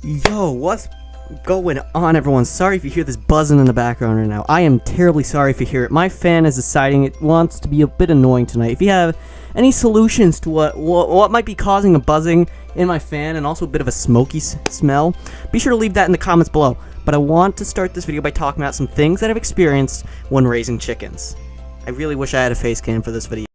Yo, what's going on, everyone? Sorry if you hear this buzzing in the background right now. I am terribly sorry if you hear it. My fan is deciding it wants to be a bit annoying tonight. If you have any solutions to what might be causing a buzzing in my fan and also a bit of a smoky smell, be sure to leave that in the comments below. But I want to start this video by talking about some things that I've experienced when raising chickens. I really wish I had a face cam for this video.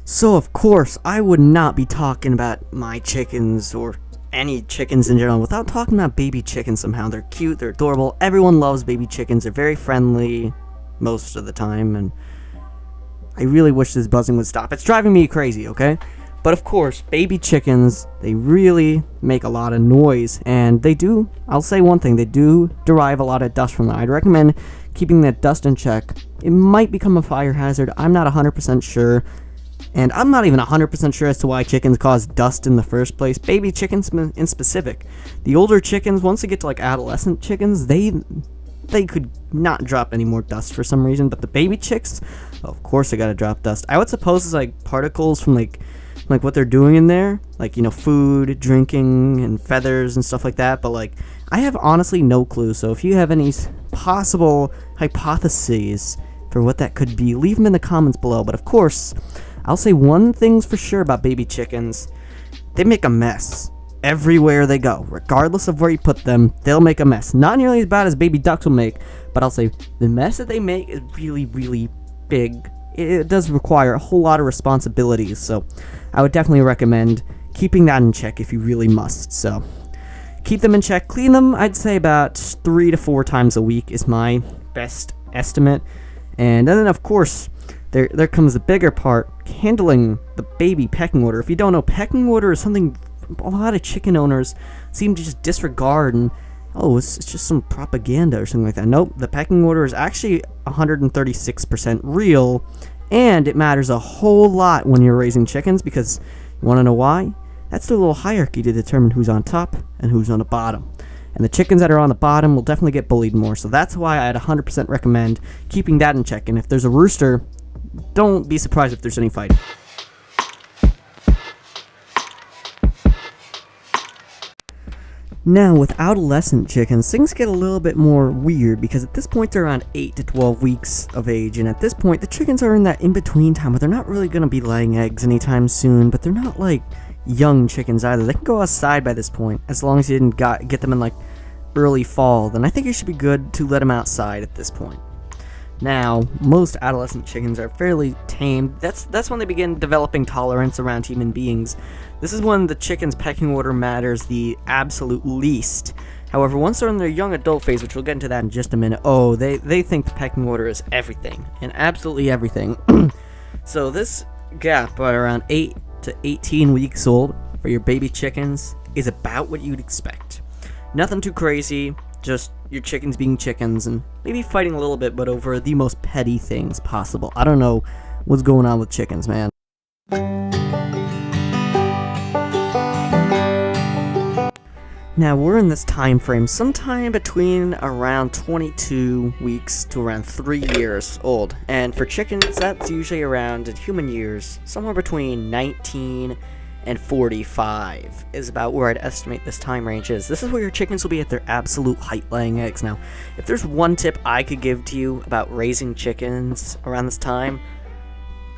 So, of course, I would not be talking about my chickens or any chickens in general without talking about baby chickens somehow. They're cute, they're adorable, everyone loves baby chickens, they're very friendly most of the time, and I really wish this buzzing would stop. It's driving me crazy, okay? But of course, baby chickens, they really make a lot of noise, and they do, I'll say one thing, they do derive a lot of dust from them. I'd recommend keeping that dust in check. It might become a fire hazard, I'm not 100% sure. And I'm not even 100% sure as to why chickens cause dust in the first place. Baby chickens in specific. The older chickens, once they get to like adolescent chickens, they could not drop any more dust for some reason. But the baby chicks, of course they gotta drop dust. I would suppose it's like particles from like what they're doing in there. Like, you know, food, drinking, and feathers and stuff like that. But like, I have honestly no clue. So if you have any possible hypotheses for what that could be, leave them in the comments below. But of course, I'll say one thing's for sure about baby chickens. They make a mess everywhere they go. Regardless of where you put them, they'll make a mess. Not nearly as bad as baby ducks will make, but I'll say the mess that they make is really, really big. It does require a whole lot of responsibilities, so I would definitely recommend keeping that in check if you really must. So keep them in check. Clean them, I'd say about 3 to 4 times a week is my best estimate. And then, of course, there comes the bigger part, handling the baby pecking order. If you don't know, pecking order is something a lot of chicken owners seem to just disregard and, oh, it's just some propaganda or something like that. Nope, the pecking order is actually 136% real, and it matters a whole lot when you're raising chickens because, you want to know why? That's the little hierarchy to determine who's on top and who's on the bottom. And the chickens that are on the bottom will definitely get bullied more, so that's why I'd 100% recommend keeping that in check. And if there's a rooster, don't be surprised if there's any fighting. Now, with adolescent chickens, things get a little bit more weird because at this point they're around 8 to 12 weeks of age, and at this point the chickens are in that in-between time where they're not really going to be laying eggs anytime soon, but they're not like young chickens either. They can go outside by this point, as long as you didn't get them in like early fall, then I think you should be good to let them outside at this point. Now, most adolescent chickens are fairly tamed. That's when they begin developing tolerance around human beings. This is when the chicken's pecking order matters the absolute least. However, once they're in their young adult phase, which we'll get into that in just a minute, oh, they think the pecking order is everything, and absolutely everything. So this gap at around 8 to 18 weeks old for your baby chickens is about what you'd expect. Nothing too crazy, just your chickens being chickens and maybe fighting a little bit, but over the most petty things possible. I don't know what's going on with chickens, man. Now, we're in this time frame sometime between around 22 weeks to around 3 years old. And for chickens, that's usually around, in human years, somewhere between 19 and 45 is about where I'd estimate this time range is. This is where your chickens will be at their absolute height laying eggs. Now, if there's one tip I could give to you about raising chickens around this time,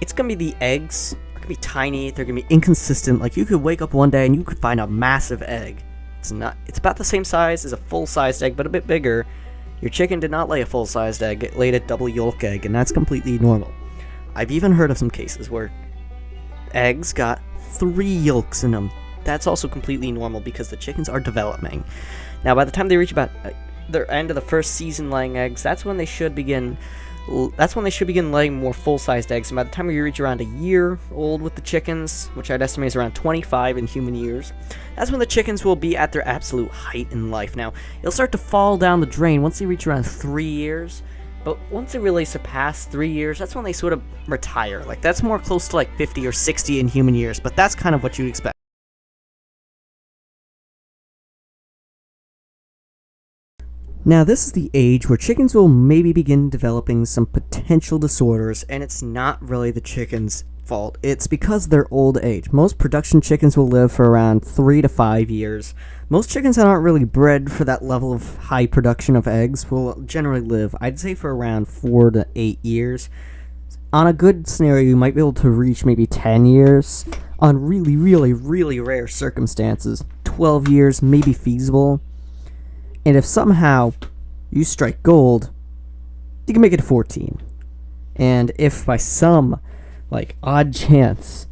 it's going to be the eggs are going to be tiny, they're going to be inconsistent. Like, you could wake up one day and you could find a massive egg. It's about the same size as a full-sized egg, but a bit bigger. Your chicken did not lay a full-sized egg, it laid a double yolk egg, and that's completely normal. I've even heard of some cases where eggs got 3 yolks in them. That's also completely normal because the chickens are developing. Now, by the time they reach about their end of the first season laying eggs, that's when they should begin laying more full-sized eggs. And by the time you reach around a year old with the chickens, which I'd estimate is around 25 in human years, that's when the chickens will be at their absolute height in life. Now, it'll start to fall down the drain once they reach around 3 years. But once they really surpass 3 years, that's when they sort of retire. Like, that's more close to like 50 or 60 in human years, but that's kind of what you expect. Now, this is the age where chickens will maybe begin developing some potential disorders, and it's not really the chicken's fault. It's because they're old age. Most production chickens will live for around 3 to 5 years. Most chickens that aren't really bred for that level of high production of eggs will generally live, I'd say, for around 4 to 8 years. On a good scenario, you might be able to reach maybe 10 years. On really, really, really rare circumstances, 12 years may be feasible. And if somehow you strike gold, you can make it 14. And if by some, odd chance,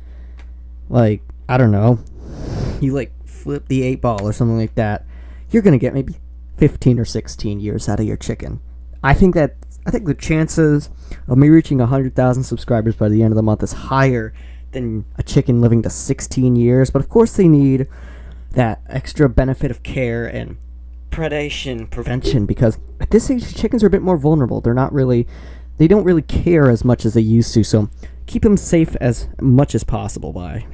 I don't know, you, flip the 8 ball or something like that, you're going to get maybe 15 or 16 years out of your chicken. I think the chances of me reaching 100,000 subscribers by the end of the month is higher than a chicken living to 16 years. But of course they need that extra benefit of care and predation prevention, because at this age chickens are a bit more vulnerable. They don't really care as much as they used to, so keep them safe as much as possible. Bye.